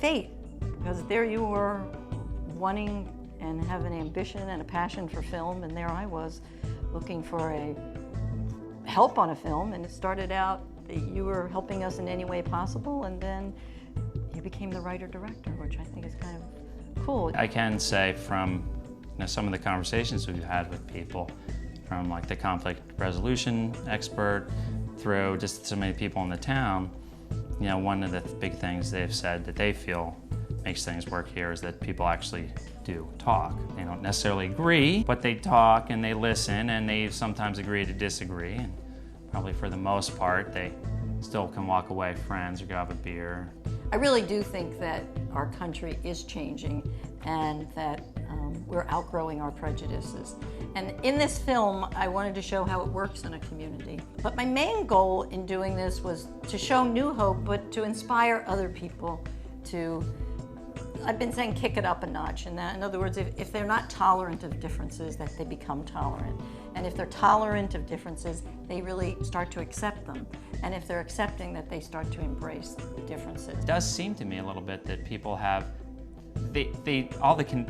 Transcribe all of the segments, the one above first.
fate, because there you were wanting and have an ambition and a passion for film, and there I was looking for a help on a film, and it started out that you were helping us in any way possible, and then you became the writer-director, which I think is kind of cool. I can say from some of the conversations we've had with people, from like the conflict resolution expert through just so many people in the town, one of the big things they've said that they feel makes things work here is that people actually do talk. They don't necessarily agree, but they talk and they listen, and they sometimes agree to disagree, and probably for the most part they still can walk away friends or go have a beer. I really do think that our country is changing, and that we're outgrowing our prejudices. And in this film, I wanted to show how it works in a community. But my main goal in doing this was to show new hope, but to inspire other people to, I've been saying, kick it up a notch. In other words, if they're not tolerant of differences, that they become tolerant. And if they're tolerant of differences, they really start to accept them. And if they're accepting, that they start to embrace differences. It does seem to me a little bit that people have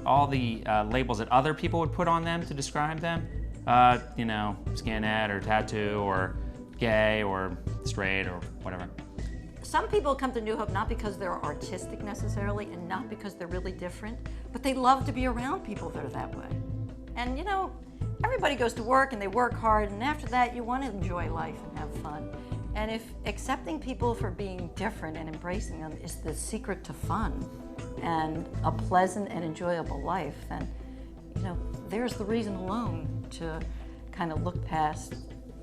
all the labels that other people would put on them to describe them, skinhead or tattoo or gay or straight or whatever. Some people come to New Hope not because they're artistic necessarily, and not because they're really different, but they love to be around people that are that way. And everybody goes to work and they work hard, and after that you want to enjoy life and have fun. And if accepting people for being different and embracing them is the secret to fun and a pleasant and enjoyable life, then there's the reason alone to kind of look past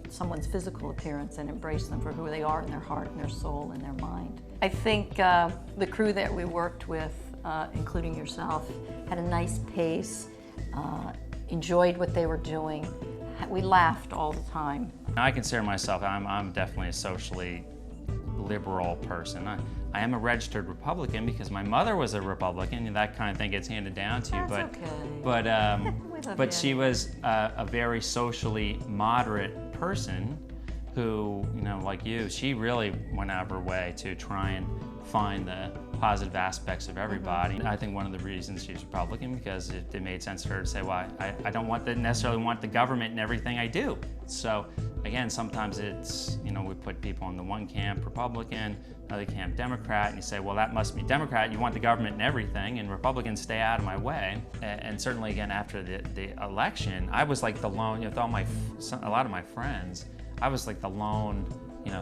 someone's physical appearance and embrace them for who they are in their heart and their soul and their mind. I think the crew that we worked with, including yourself, had a nice pace, enjoyed what they were doing. We laughed all the time. I consider myself, I'm definitely a socially liberal person. I am a registered Republican because my mother was a Republican, and that kind of thing gets handed down to you. That's okay. But she was a very socially moderate person who, like you, she really went out of her way to try and find the positive aspects of everybody. I think one of the reasons she's Republican because it made sense for her to say, well, I don't necessarily want the government in everything I do. So again, sometimes it's, we put people in the one camp Republican, another camp Democrat, and you say, well, that must be Democrat, you want the government in everything, and Republicans stay out of my way. And certainly again, after the election, I was like the lone, with a lot of my friends, I was like the lone,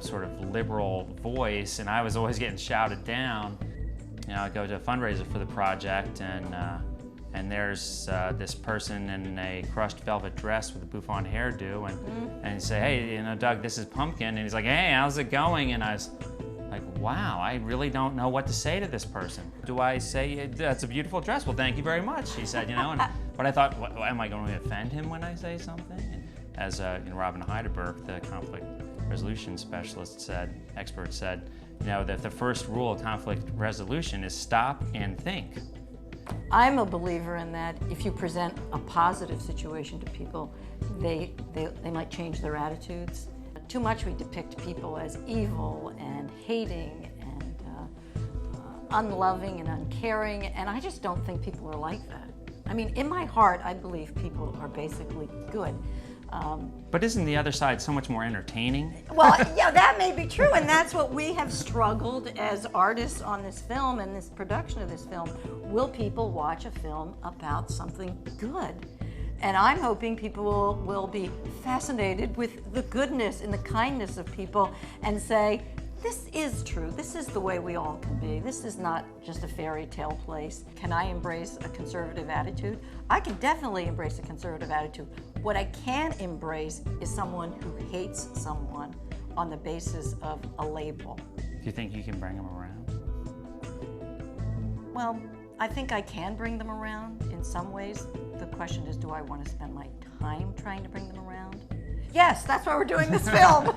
sort of liberal voice, and I was always getting shouted down. I go to a fundraiser for the project, and there's this person in a crushed velvet dress with a bouffant hairdo, and you say, hey, Doug, this is Pumpkin, and he's like, hey, how's it going? And I was like, wow, I really don't know what to say to this person. Do I say, that's a beautiful dress? Well, thank you very much, he said, but I thought, am I going to offend him when I say something? And as Robin Heidelberg, the conflict resolution expert said, that the first rule of conflict resolution is stop and think. I'm a believer in that if you present a positive situation to people, they might change their attitudes. Too much we depict people as evil and hating and unloving and uncaring, and I just don't think people are like that. I mean, in my heart, I believe people are basically good. But isn't the other side so much more entertaining? Well, yeah, that may be true, and that's what we have struggled as artists on this film and this production of this film. Will people watch a film about something good? And I'm hoping people will be fascinated with the goodness and the kindness of people and say, this is true. This is the way we all can be. This is not just a fairy tale place. Can I embrace a conservative attitude? I can definitely embrace a conservative attitude. What I can embrace is someone who hates someone on the basis of a label. Do you think you can bring them around? Well, I think I can bring them around in some ways. The question is, do I want to spend my time trying to bring them around? Yes, that's why we're doing this film.